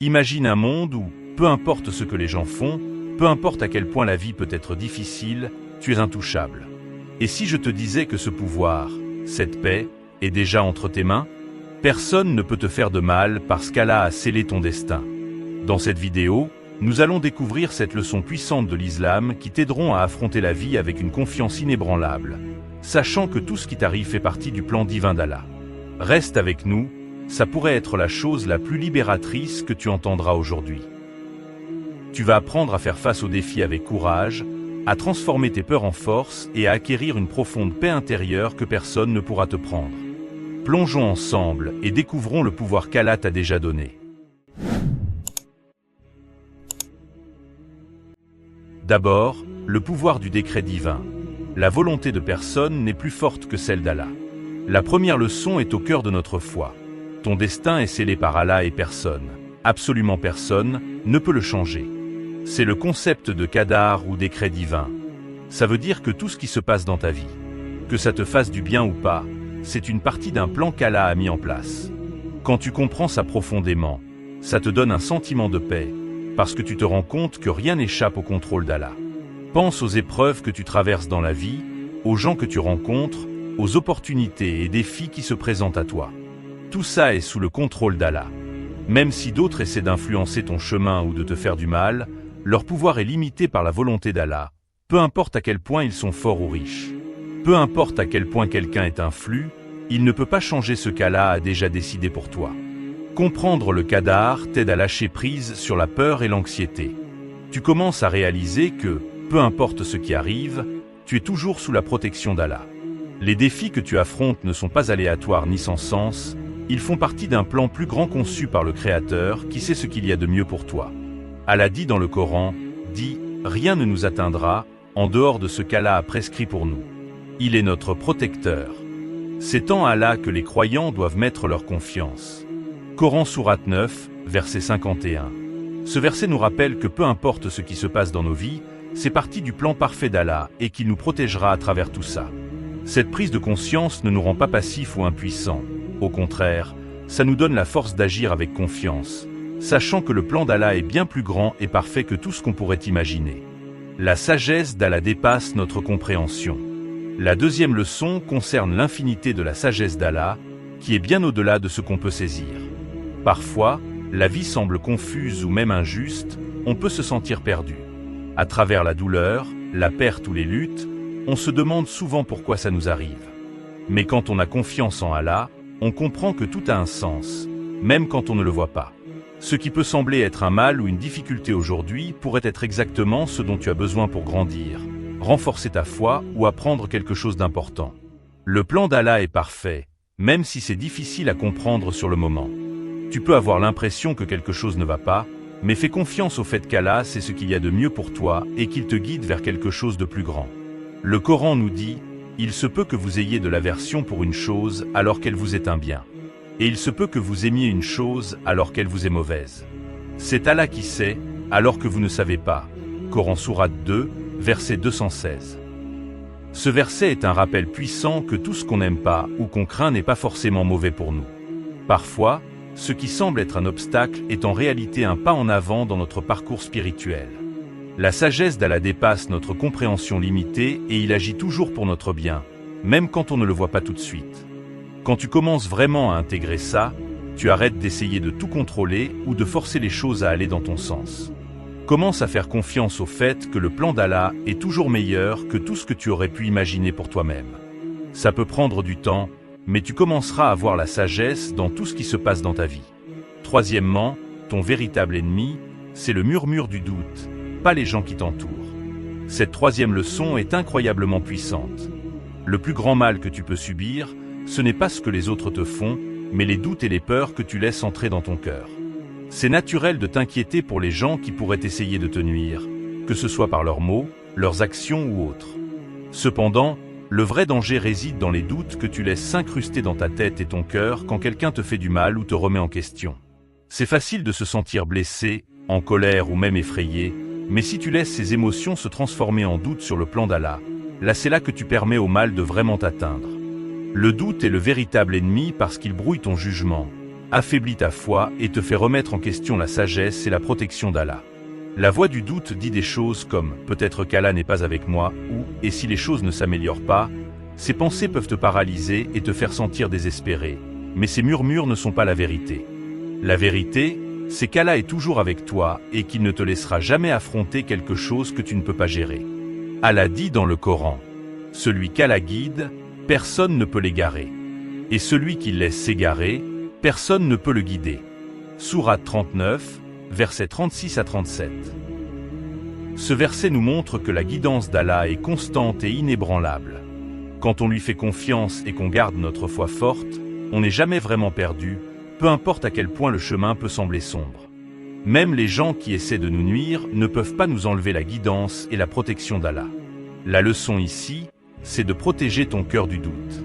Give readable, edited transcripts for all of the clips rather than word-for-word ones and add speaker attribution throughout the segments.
Speaker 1: Imagine un monde où, peu importe ce que les gens font, peu importe à quel point la vie peut être difficile, tu es intouchable. Et si je te disais que ce pouvoir, cette paix, est déjà entre tes mains? Personne ne peut te faire de mal parce qu'Allah a scellé ton destin. Dans cette vidéo, nous allons découvrir cette leçon puissante de l'islam qui t'aideront à affronter la vie avec une confiance inébranlable, sachant que tout ce qui t'arrive fait partie du plan divin d'Allah. Reste avec nous, ça pourrait être la chose la plus libératrice que tu entendras aujourd'hui. Tu vas apprendre à faire face aux défis avec courage, à transformer tes peurs en force et à acquérir une profonde paix intérieure que personne ne pourra te prendre. Plongeons ensemble et découvrons le pouvoir qu'Allah t'a déjà donné. D'abord, le pouvoir du décret divin. La volonté de personne n'est plus forte que celle d'Allah. La première leçon est au cœur de notre foi. Ton destin est scellé par Allah et personne, absolument personne, ne peut le changer. C'est le concept de qadar ou décret divin. Ça veut dire que tout ce qui se passe dans ta vie, que ça te fasse du bien ou pas, c'est une partie d'un plan qu'Allah a mis en place. Quand tu comprends ça profondément, ça te donne un sentiment de paix, parce que tu te rends compte que rien n'échappe au contrôle d'Allah. Pense aux épreuves que tu traverses dans la vie, aux gens que tu rencontres, aux opportunités et défis qui se présentent à toi. Tout ça est sous le contrôle d'Allah. Même si d'autres essaient d'influencer ton chemin ou de te faire du mal, leur pouvoir est limité par la volonté d'Allah, peu importe à quel point ils sont forts ou riches. Peu importe à quel point quelqu'un est influ, il ne peut pas changer ce qu'Allah a déjà décidé pour toi. Comprendre le qadar t'aide à lâcher prise sur la peur et l'anxiété. Tu commences à réaliser que, peu importe ce qui arrive, tu es toujours sous la protection d'Allah. Les défis que tu affrontes ne sont pas aléatoires ni sans sens, ils font partie d'un plan plus grand conçu par le Créateur qui sait ce qu'il y a de mieux pour toi. Allah dit dans le Coran, dit « Rien ne nous atteindra, en dehors de ce qu'Allah a prescrit pour nous. Il est notre protecteur. » C'est en Allah que les croyants doivent mettre leur confiance. Coran sourate 9, verset 51. Ce verset nous rappelle que peu importe ce qui se passe dans nos vies, c'est partie du plan parfait d'Allah et qu'il nous protégera à travers tout ça. Cette prise de conscience ne nous rend pas passifs ou impuissants. Au contraire, ça nous donne la force d'agir avec confiance, sachant que le plan d'Allah est bien plus grand et parfait que tout ce qu'on pourrait imaginer. La sagesse d'Allah dépasse notre compréhension. La deuxième leçon concerne l'infinité de la sagesse d'Allah, qui est bien au-delà de ce qu'on peut saisir. Parfois, la vie semble confuse ou même injuste, on peut se sentir perdu. À travers la douleur, la perte ou les luttes, on se demande souvent pourquoi ça nous arrive. Mais quand on a confiance en Allah, on comprend que tout a un sens, même quand on ne le voit pas. Ce qui peut sembler être un mal ou une difficulté aujourd'hui pourrait être exactement ce dont tu as besoin pour grandir, renforcer ta foi ou apprendre quelque chose d'important. Le plan d'Allah est parfait, même si c'est difficile à comprendre sur le moment. Tu peux avoir l'impression que quelque chose ne va pas, mais fais confiance au fait qu'Allah sait ce qu'il y a de mieux pour toi et qu'il te guide vers quelque chose de plus grand. Le Coran nous dit « Il se peut que vous ayez de l'aversion pour une chose alors qu'elle vous est un bien. Et il se peut que vous aimiez une chose alors qu'elle vous est mauvaise. C'est Allah qui sait, alors que vous ne savez pas. » Coran sourate 2, verset 216. Ce verset est un rappel puissant que tout ce qu'on n'aime pas ou qu'on craint n'est pas forcément mauvais pour nous. Parfois, ce qui semble être un obstacle est en réalité un pas en avant dans notre parcours spirituel. La sagesse d'Allah dépasse notre compréhension limitée et il agit toujours pour notre bien, même quand on ne le voit pas tout de suite. Quand tu commences vraiment à intégrer ça, tu arrêtes d'essayer de tout contrôler ou de forcer les choses à aller dans ton sens. Commence à faire confiance au fait que le plan d'Allah est toujours meilleur que tout ce que tu aurais pu imaginer pour toi-même. Ça peut prendre du temps, mais tu commenceras à voir la sagesse dans tout ce qui se passe dans ta vie. Troisièmement, ton véritable ennemi, c'est le murmure du doute, pas les gens qui t'entourent. Cette troisième leçon est incroyablement puissante. Le plus grand mal que tu peux subir, ce n'est pas ce que les autres te font, mais les doutes et les peurs que tu laisses entrer dans ton cœur. C'est naturel de t'inquiéter pour les gens qui pourraient essayer de te nuire, que ce soit par leurs mots, leurs actions ou autres. Cependant, le vrai danger réside dans les doutes que tu laisses s'incruster dans ta tête et ton cœur quand quelqu'un te fait du mal ou te remet en question. C'est facile de se sentir blessé, en colère ou même effrayé, mais si tu laisses ces émotions se transformer en doute sur le plan d'Allah, là c'est là que tu permets au mal de vraiment t'atteindre. Le doute est le véritable ennemi parce qu'il brouille ton jugement, affaiblit ta foi et te fait remettre en question la sagesse et la protection d'Allah. La voix du doute dit des choses comme « peut-être qu'Allah n'est pas avec moi » ou « et si les choses ne s'améliorent pas ?» Ces pensées peuvent te paralyser et te faire sentir désespéré, mais ces murmures ne sont pas la vérité. La vérité, c'est qu'Allah est toujours avec toi et qu'il ne te laissera jamais affronter quelque chose que tu ne peux pas gérer. Allah dit dans le Coran, « Celui qu'Allah guide, personne ne peut l'égarer. Et celui qui laisse s'égarer, personne ne peut le guider. » Sourate 39, versets 36 à 37. Ce verset nous montre que la guidance d'Allah est constante et inébranlable. Quand on lui fait confiance et qu'on garde notre foi forte, on n'est jamais vraiment perdu, peu importe à quel point le chemin peut sembler sombre. Même les gens qui essaient de nous nuire ne peuvent pas nous enlever la guidance et la protection d'Allah. La leçon ici, c'est de protéger ton cœur du doute.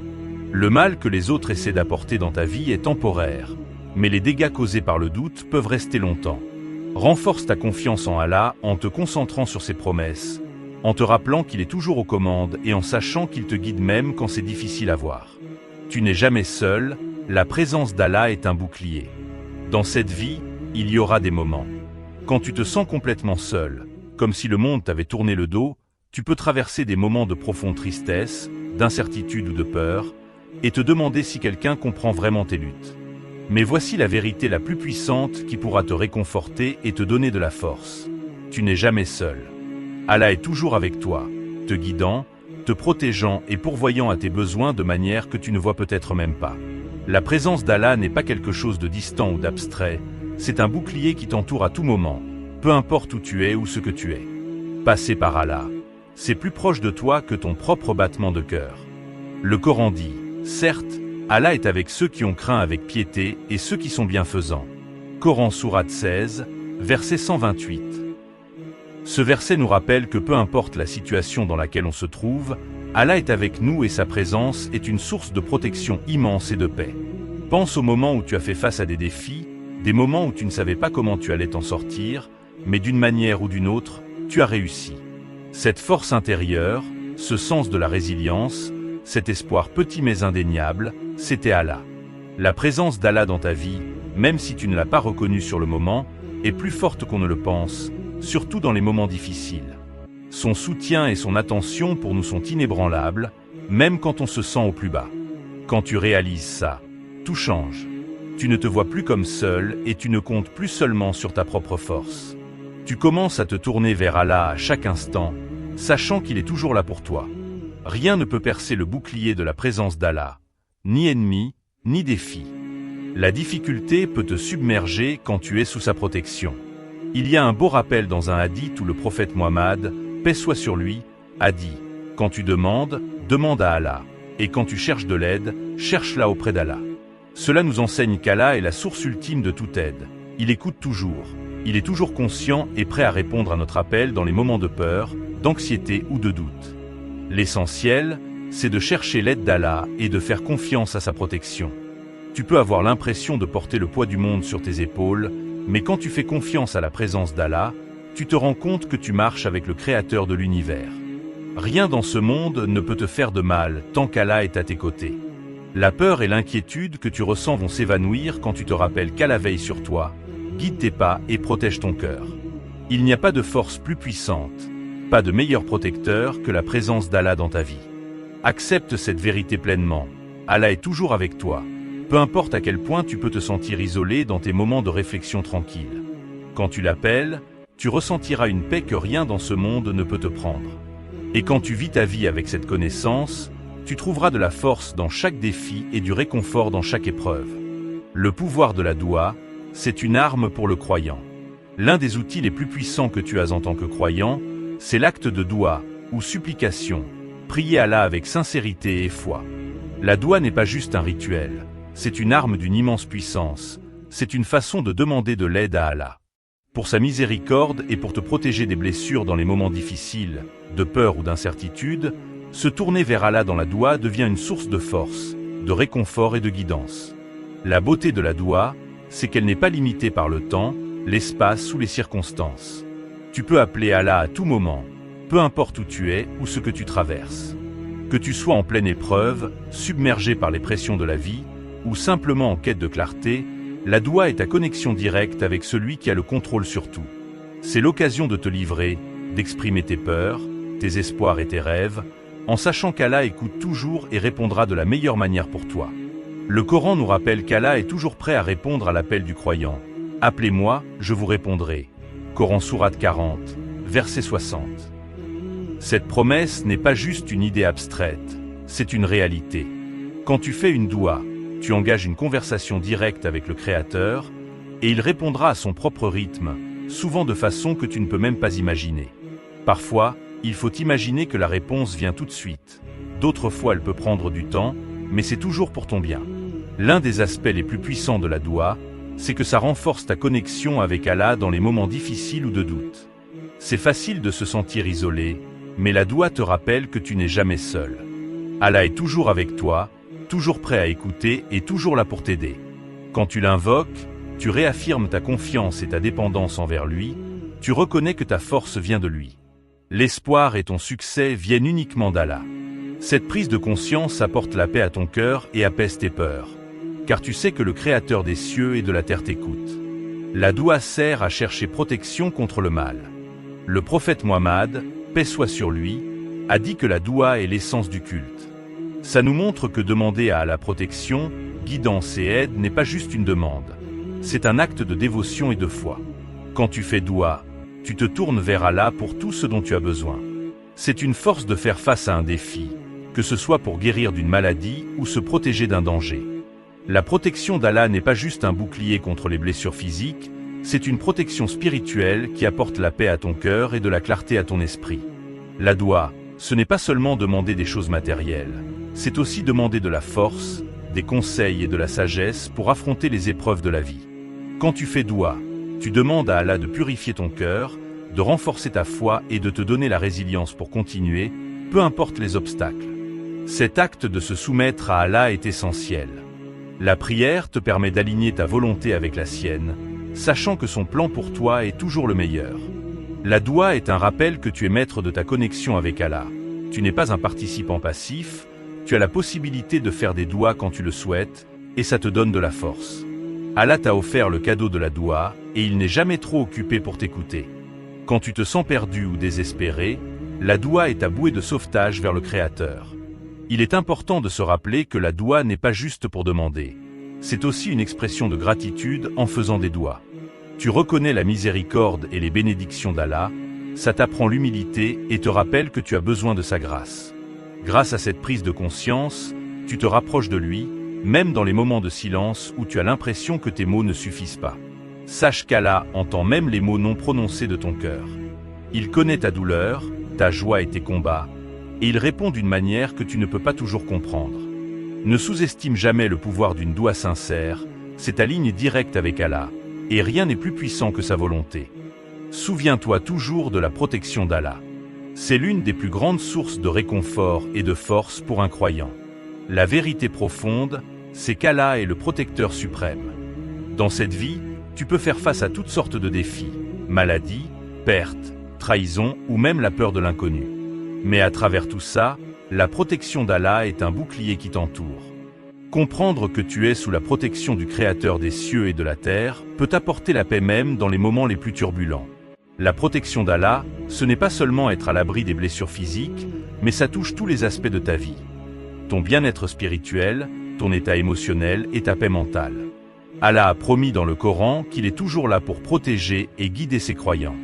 Speaker 1: Le mal que les autres essaient d'apporter dans ta vie est temporaire, mais les dégâts causés par le doute peuvent rester longtemps. Renforce ta confiance en Allah en te concentrant sur ses promesses, en te rappelant qu'il est toujours aux commandes et en sachant qu'il te guide même quand c'est difficile à voir. Tu n'es jamais seul, la présence d'Allah est un bouclier. Dans cette vie, il y aura des moments. Quand tu te sens complètement seul, comme si le monde t'avait tourné le dos, tu peux traverser des moments de profonde tristesse, d'incertitude ou de peur, et te demander si quelqu'un comprend vraiment tes luttes. Mais voici la vérité la plus puissante qui pourra te réconforter et te donner de la force. Tu n'es jamais seul. Allah est toujours avec toi, te guidant, te protégeant et pourvoyant à tes besoins de manière que tu ne vois peut-être même pas. La présence d'Allah n'est pas quelque chose de distant ou d'abstrait, c'est un bouclier qui t'entoure à tout moment, peu importe où tu es ou ce que tu es. Passer par Allah, c'est plus proche de toi que ton propre battement de cœur. Le Coran dit, certes, Allah est avec ceux qui ont craint avec piété et ceux qui sont bienfaisants. Coran sourate 16, verset 128. Ce verset nous rappelle que peu importe la situation dans laquelle on se trouve, Allah est avec nous et sa présence est une source de protection immense et de paix. Pense aux moments où tu as fait face à des défis, des moments où tu ne savais pas comment tu allais t'en sortir, mais d'une manière ou d'une autre, tu as réussi. Cette force intérieure, ce sens de la résilience, cet espoir petit mais indéniable, c'était Allah. La présence d'Allah dans ta vie, même si tu ne l'as pas reconnu sur le moment, est plus forte qu'on ne le pense, surtout dans les moments difficiles. Son soutien et son attention pour nous sont inébranlables, même quand on se sent au plus bas. Quand tu réalises ça, tout change. Tu ne te vois plus comme seul et tu ne comptes plus seulement sur ta propre force. Tu commences à te tourner vers Allah à chaque instant, sachant qu'il est toujours là pour toi. Rien ne peut percer le bouclier de la présence d'Allah, ni ennemi, ni défi. La difficulté peut te submerger quand tu es sous sa protection. Il y a un beau rappel dans un hadith où le prophète Mohammed, paix soit sur lui, a dit « Quand tu demandes, demande à Allah, et quand tu cherches de l'aide, cherche-la auprès d'Allah. » Cela nous enseigne qu'Allah est la source ultime de toute aide. Il écoute toujours. Il est toujours conscient et prêt à répondre à notre appel dans les moments de peur, d'anxiété ou de doute. L'essentiel, c'est de chercher l'aide d'Allah et de faire confiance à sa protection. Tu peux avoir l'impression de porter le poids du monde sur tes épaules, mais quand tu fais confiance à la présence d'Allah, tu te rends compte que tu marches avec le Créateur de l'univers. Rien dans ce monde ne peut te faire de mal tant qu'Allah est à tes côtés. La peur et l'inquiétude que tu ressens vont s'évanouir quand tu te rappelles qu'Allah veille sur toi, guide tes pas et protège ton cœur. Il n'y a pas de force plus puissante, pas de meilleur protecteur que la présence d'Allah dans ta vie. Accepte cette vérité pleinement. Allah est toujours avec toi. Peu importe à quel point tu peux te sentir isolé dans tes moments de réflexion tranquille. Quand tu l'appelles, tu ressentiras une paix que rien dans ce monde ne peut te prendre. Et quand tu vis ta vie avec cette connaissance, tu trouveras de la force dans chaque défi et du réconfort dans chaque épreuve. Le pouvoir de la doua, c'est une arme pour le croyant. L'un des outils les plus puissants que tu as en tant que croyant, c'est l'acte de doua, ou supplication. Prier Allah avec sincérité et foi. La doua n'est pas juste un rituel. C'est une arme d'une immense puissance, c'est une façon de demander de l'aide à Allah. Pour sa miséricorde et pour te protéger des blessures dans les moments difficiles, de peur ou d'incertitude, se tourner vers Allah dans la doua devient une source de force, de réconfort et de guidance. La beauté de la doua, c'est qu'elle n'est pas limitée par le temps, l'espace ou les circonstances. Tu peux appeler Allah à tout moment, peu importe où tu es ou ce que tu traverses. Que tu sois en pleine épreuve, submergé par les pressions de la vie, ou simplement en quête de clarté, La doua est ta connexion directe avec celui qui a le contrôle sur tout. C'est l'occasion de te livrer, d'exprimer tes peurs, tes espoirs et tes rêves, en sachant qu'Allah écoute toujours et répondra de la meilleure manière pour toi. Le Coran nous rappelle qu'Allah est toujours prêt à répondre à l'appel du croyant. « Appelez-moi, je vous répondrai » Coran sourate 40, verset 60. Cette promesse n'est pas juste une idée abstraite, c'est une réalité. Quand tu fais une doua, tu engages une conversation directe avec le Créateur, et il répondra à son propre rythme, souvent de façon que tu ne peux même pas imaginer. Parfois, il faut imaginer que la réponse vient tout de suite. D'autres fois, elle peut prendre du temps, mais c'est toujours pour ton bien. L'un des aspects les plus puissants de la doua, c'est que ça renforce ta connexion avec Allah dans les moments difficiles ou de doute. C'est facile de se sentir isolé, mais la doua te rappelle que tu n'es jamais seul. Allah est toujours avec toi, toujours prêt à écouter et toujours là pour t'aider. Quand tu l'invoques, tu réaffirmes ta confiance et ta dépendance envers lui, tu reconnais que ta force vient de lui. L'espoir et ton succès viennent uniquement d'Allah. Cette prise de conscience apporte la paix à ton cœur et apaise tes peurs, car tu sais que le Créateur des cieux et de la terre t'écoute. La doua sert à chercher protection contre le mal. Le prophète Mohammed, paix soit sur lui, a dit que la doua est l'essence du culte. Ça nous montre que demander à Allah protection, guidance et aide n'est pas juste une demande. C'est un acte de dévotion et de foi. Quand tu fais doua, tu te tournes vers Allah pour tout ce dont tu as besoin. C'est une force de faire face à un défi, que ce soit pour guérir d'une maladie ou se protéger d'un danger. La protection d'Allah n'est pas juste un bouclier contre les blessures physiques, c'est une protection spirituelle qui apporte la paix à ton cœur et de la clarté à ton esprit. La doua, ce n'est pas seulement demander des choses matérielles, c'est aussi demander de la force, des conseils et de la sagesse pour affronter les épreuves de la vie. Quand tu fais doua, tu demandes à Allah de purifier ton cœur, de renforcer ta foi et de te donner la résilience pour continuer, peu importe les obstacles. Cet acte de se soumettre à Allah est essentiel. La prière te permet d'aligner ta volonté avec la sienne, sachant que son plan pour toi est toujours le meilleur. La doua est un rappel que tu es maître de ta connexion avec Allah. Tu n'es pas un participant passif, tu as la possibilité de faire des douas quand tu le souhaites, et ça te donne de la force. Allah t'a offert le cadeau de la doua, et il n'est jamais trop occupé pour t'écouter. Quand tu te sens perdu ou désespéré, la doua est ta bouée de sauvetage vers le Créateur. Il est important de se rappeler que la doua n'est pas juste pour demander. C'est aussi une expression de gratitude en faisant des douas. Tu reconnais la miséricorde et les bénédictions d'Allah, ça t'apprend l'humilité et te rappelle que tu as besoin de sa grâce. Grâce à cette prise de conscience, tu te rapproches de lui, même dans les moments de silence où tu as l'impression que tes mots ne suffisent pas. Sache qu'Allah entend même les mots non prononcés de ton cœur. Il connaît ta douleur, ta joie et tes combats, et il répond d'une manière que tu ne peux pas toujours comprendre. Ne sous-estime jamais le pouvoir d'une doua sincère, c'est ta ligne directe avec Allah, et rien n'est plus puissant que sa volonté. Souviens-toi toujours de la protection d'Allah. C'est l'une des plus grandes sources de réconfort et de force pour un croyant. La vérité profonde, c'est qu'Allah est le protecteur suprême. Dans cette vie, tu peux faire face à toutes sortes de défis, maladies, pertes, trahison ou même la peur de l'inconnu. Mais à travers tout ça, la protection d'Allah est un bouclier qui t'entoure. Comprendre que tu es sous la protection du Créateur des cieux et de la terre peut t'apporter la paix même dans les moments les plus turbulents. La protection d'Allah, ce n'est pas seulement être à l'abri des blessures physiques, mais ça touche tous les aspects de ta vie. Ton bien-être spirituel, ton état émotionnel et ta paix mentale. Allah a promis dans le Coran qu'il est toujours là pour protéger et guider ses croyants.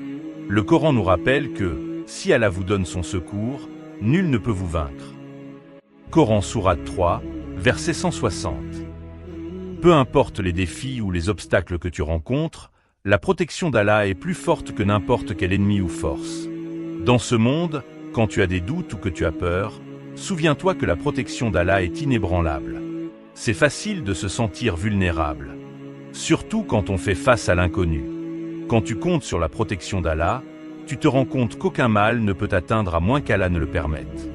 Speaker 1: Le Coran nous rappelle que, si Allah vous donne son secours, nul ne peut vous vaincre. Coran sourate 3, verset 160. Peu importe les défis ou les obstacles que tu rencontres, la protection d'Allah est plus forte que n'importe quel ennemi ou force. Dans ce monde, quand tu as des doutes ou que tu as peur, souviens-toi que la protection d'Allah est inébranlable. C'est facile de se sentir vulnérable, surtout quand on fait face à l'inconnu. Quand tu comptes sur la protection d'Allah, tu te rends compte qu'aucun mal ne peut t'atteindre à moins qu'Allah ne le permette.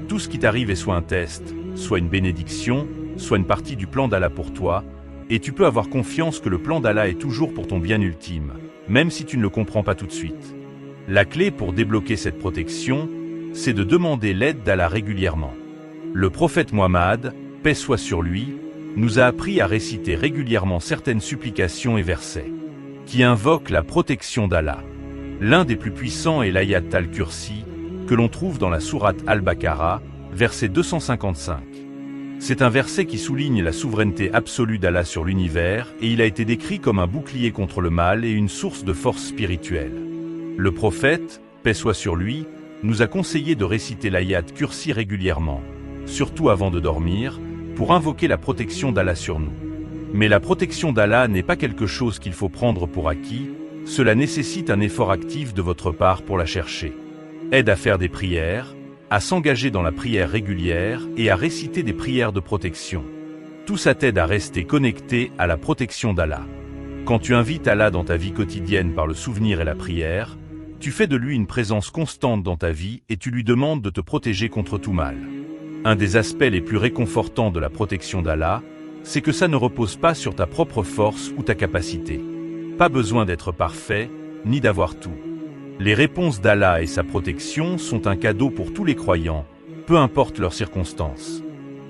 Speaker 1: Tout ce qui t'arrive est soit un test, soit une bénédiction, soit une partie du plan d'Allah pour toi, et tu peux avoir confiance que le plan d'Allah est toujours pour ton bien ultime, même si tu ne le comprends pas tout de suite. La clé pour débloquer cette protection, c'est de demander l'aide d'Allah régulièrement. Le prophète Mohammed, paix soit sur lui, nous a appris à réciter régulièrement certaines supplications et versets qui invoquent la protection d'Allah. L'un des plus puissants est l'ayat al-Kursi, que l'on trouve dans la sourate Al-Baqarah, verset 255. C'est un verset qui souligne la souveraineté absolue d'Allah sur l'univers et il a été décrit comme un bouclier contre le mal et une source de force spirituelle. Le prophète, paix soit sur lui, nous a conseillé de réciter l'ayat Kursi régulièrement, surtout avant de dormir, pour invoquer la protection d'Allah sur nous. Mais la protection d'Allah n'est pas quelque chose qu'il faut prendre pour acquis, cela nécessite un effort actif de votre part pour la chercher. Aide à faire des prières, à s'engager dans la prière régulière et à réciter des prières de protection. Tout ça t'aide à rester connecté à la protection d'Allah. Quand tu invites Allah dans ta vie quotidienne par le souvenir et la prière, tu fais de lui une présence constante dans ta vie et tu lui demandes de te protéger contre tout mal. Un des aspects les plus réconfortants de la protection d'Allah, c'est que ça ne repose pas sur ta propre force ou ta capacité. Pas besoin d'être parfait, ni d'avoir tout. Les réponses d'Allah et sa protection sont un cadeau pour tous les croyants, peu importe leurs circonstances.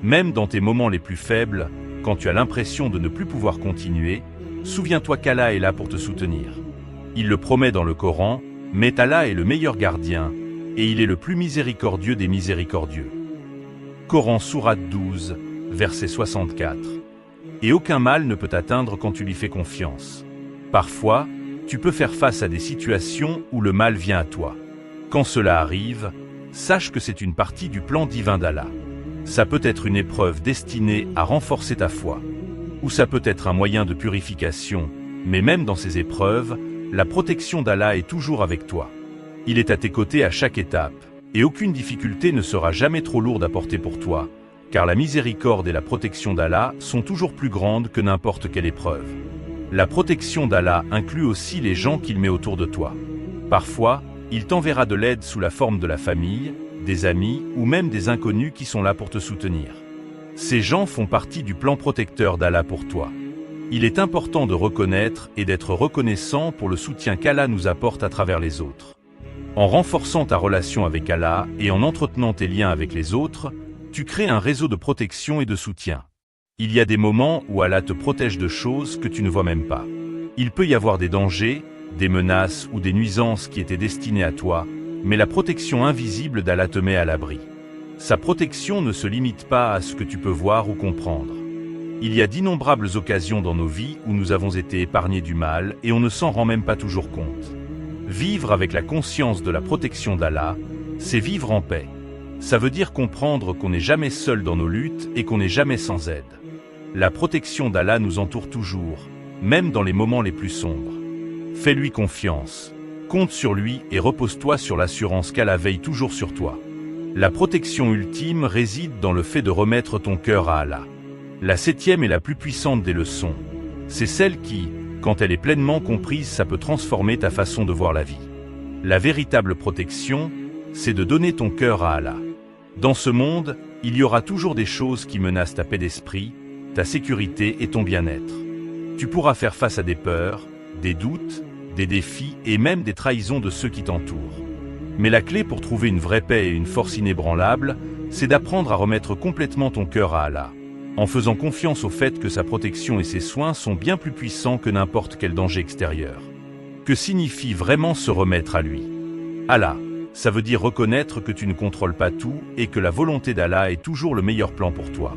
Speaker 1: Même dans tes moments les plus faibles, quand tu as l'impression de ne plus pouvoir continuer, souviens-toi qu'Allah est là pour te soutenir. Il le promet dans le Coran, mais Allah est le meilleur gardien, et il est le plus miséricordieux des miséricordieux. Coran sourate 12, verset 64. Et aucun mal ne peut t'atteindre quand tu lui fais confiance. Parfois, tu peux faire face à des situations où le mal vient à toi. Quand cela arrive, sache que c'est une partie du plan divin d'Allah. Ça peut être une épreuve destinée à renforcer ta foi. Ou ça peut être un moyen de purification, mais même dans ces épreuves, la protection d'Allah est toujours avec toi. Il est à tes côtés à chaque étape, et aucune difficulté ne sera jamais trop lourde à porter pour toi, car la miséricorde et la protection d'Allah sont toujours plus grandes que n'importe quelle épreuve. La protection d'Allah inclut aussi les gens qu'il met autour de toi. Parfois, il t'enverra de l'aide sous la forme de la famille, des amis ou même des inconnus qui sont là pour te soutenir. Ces gens font partie du plan protecteur d'Allah pour toi. Il est important de reconnaître et d'être reconnaissant pour le soutien qu'Allah nous apporte à travers les autres. En renforçant ta relation avec Allah et en entretenant tes liens avec les autres, tu crées un réseau de protection et de soutien. Il y a des moments où Allah te protège de choses que tu ne vois même pas. Il peut y avoir des dangers, des menaces ou des nuisances qui étaient destinées à toi, mais la protection invisible d'Allah te met à l'abri. Sa protection ne se limite pas à ce que tu peux voir ou comprendre. Il y a d'innombrables occasions dans nos vies où nous avons été épargnés du mal et on ne s'en rend même pas toujours compte. Vivre avec la conscience de la protection d'Allah, c'est vivre en paix. Ça veut dire comprendre qu'on n'est jamais seul dans nos luttes et qu'on n'est jamais sans aide. La protection d'Allah nous entoure toujours, même dans les moments les plus sombres. Fais-lui confiance, compte sur lui et repose-toi sur l'assurance qu'Allah veille toujours sur toi. La protection ultime réside dans le fait de remettre ton cœur à Allah. La 7e et la plus puissante des leçons, c'est celle qui, quand elle est pleinement comprise, ça peut transformer ta façon de voir la vie. La véritable protection, c'est de donner ton cœur à Allah. Dans ce monde, il y aura toujours des choses qui menacent ta paix d'esprit, ta sécurité et ton bien-être. Tu pourras faire face à des peurs, des doutes, des défis et même des trahisons de ceux qui t'entourent. Mais la clé pour trouver une vraie paix et une force inébranlable, c'est d'apprendre à remettre complètement ton cœur à Allah, en faisant confiance au fait que sa protection et ses soins sont bien plus puissants que n'importe quel danger extérieur. Que signifie vraiment se remettre à lui? Allah, ça veut dire reconnaître que tu ne contrôles pas tout et que la volonté d'Allah est toujours le meilleur plan pour toi.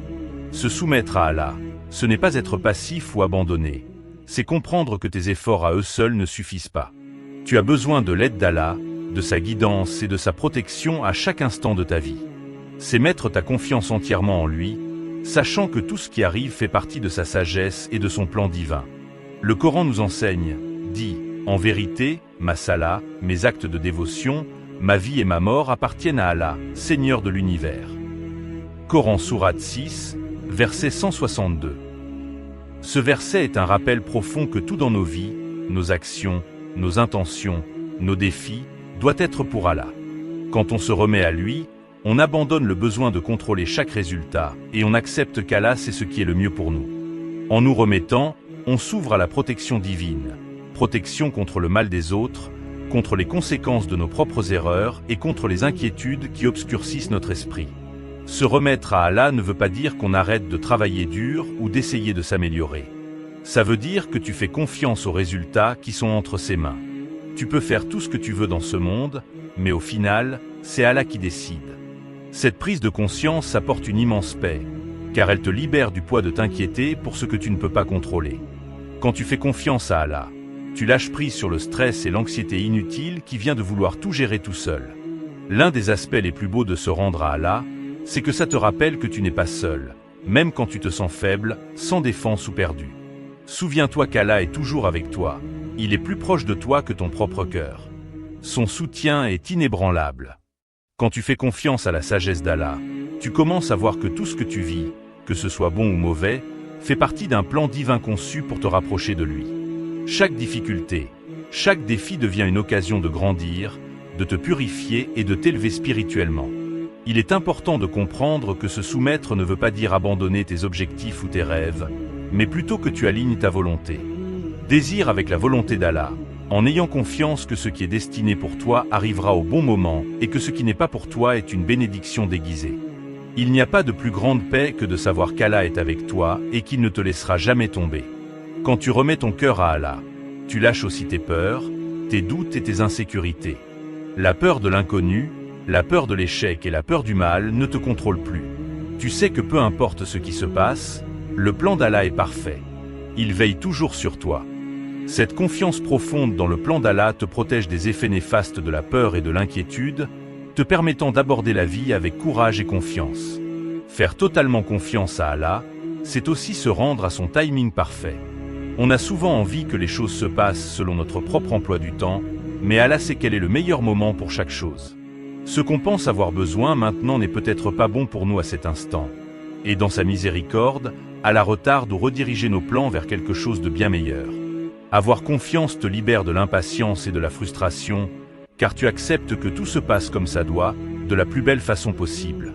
Speaker 1: Se soumettre à Allah, ce n'est pas être passif ou abandonné, c'est comprendre que tes efforts à eux seuls ne suffisent pas. Tu as besoin de l'aide d'Allah, de sa guidance et de sa protection à chaque instant de ta vie. C'est mettre ta confiance entièrement en lui, sachant que tout ce qui arrive fait partie de sa sagesse et de son plan divin. Le Coran nous enseigne, dit, en vérité, ma salat, mes actes de dévotion, ma vie et ma mort appartiennent à Allah, Seigneur de l'univers. Coran sourate 6, verset 162. Ce verset est un rappel profond que tout dans nos vies, nos actions, nos intentions, nos défis, doit être pour Allah. Quand on se remet à lui, on abandonne le besoin de contrôler chaque résultat et on accepte qu'Allah sait ce qui est le mieux pour nous. En nous remettant, on s'ouvre à la protection divine, protection contre le mal des autres, contre les conséquences de nos propres erreurs et contre les inquiétudes qui obscurcissent notre esprit. Se remettre à Allah ne veut pas dire qu'on arrête de travailler dur ou d'essayer de s'améliorer. Ça veut dire que tu fais confiance aux résultats qui sont entre ses mains. Tu peux faire tout ce que tu veux dans ce monde, mais au final, c'est Allah qui décide. Cette prise de conscience apporte une immense paix, car elle te libère du poids de t'inquiéter pour ce que tu ne peux pas contrôler. Quand tu fais confiance à Allah, tu lâches prise sur le stress et l'anxiété inutile qui vient de vouloir tout gérer tout seul. L'un des aspects les plus beaux de se rendre à Allah, c'est que ça te rappelle que tu n'es pas seul, même quand tu te sens faible, sans défense ou perdu. Souviens-toi qu'Allah est toujours avec toi, il est plus proche de toi que ton propre cœur. Son soutien est inébranlable. Quand tu fais confiance à la sagesse d'Allah, tu commences à voir que tout ce que tu vis, que ce soit bon ou mauvais, fait partie d'un plan divin conçu pour te rapprocher de lui. Chaque difficulté, chaque défi devient une occasion de grandir, de te purifier et de t'élever spirituellement. Il est important de comprendre que se soumettre ne veut pas dire abandonner tes objectifs ou tes rêves, mais plutôt que tu alignes ta volonté. Désire avec la volonté d'Allah, en ayant confiance que ce qui est destiné pour toi arrivera au bon moment et que ce qui n'est pas pour toi est une bénédiction déguisée. Il n'y a pas de plus grande paix que de savoir qu'Allah est avec toi et qu'il ne te laissera jamais tomber. Quand tu remets ton cœur à Allah, tu lâches aussi tes peurs, tes doutes et tes insécurités. La peur de l'inconnu, la peur de l'échec et la peur du mal ne te contrôlent plus. Tu sais que peu importe ce qui se passe, le plan d'Allah est parfait. Il veille toujours sur toi. Cette confiance profonde dans le plan d'Allah te protège des effets néfastes de la peur et de l'inquiétude, te permettant d'aborder la vie avec courage et confiance. Faire totalement confiance à Allah, c'est aussi se rendre à son timing parfait. On a souvent envie que les choses se passent selon notre propre emploi du temps, mais Allah sait quel est le meilleur moment pour chaque chose. Ce qu'on pense avoir besoin maintenant n'est peut-être pas bon pour nous à cet instant. Et dans sa miséricorde, Allah retarde ou redirige nos plans vers quelque chose de bien meilleur. Avoir confiance te libère de l'impatience et de la frustration, car tu acceptes que tout se passe comme ça doit, de la plus belle façon possible.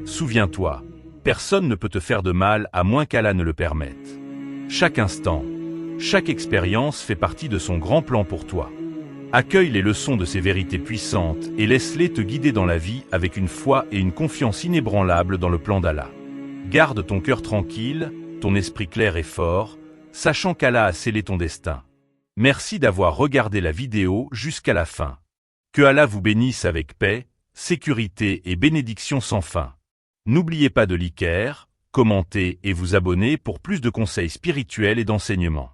Speaker 1: Souviens-toi, personne ne peut te faire de mal à moins qu'Allah ne le permette. Chaque instant, chaque expérience fait partie de son grand plan pour toi. Accueille les leçons de ces vérités puissantes et laisse-les te guider dans la vie avec une foi et une confiance inébranlables dans le plan d'Allah. Garde ton cœur tranquille, ton esprit clair et fort, sachant qu'Allah a scellé ton destin. Merci d'avoir regardé la vidéo jusqu'à la fin. Que Allah vous bénisse avec paix, sécurité et bénédiction sans fin. N'oubliez pas de liker, commenter et vous abonner pour plus de conseils spirituels et d'enseignements.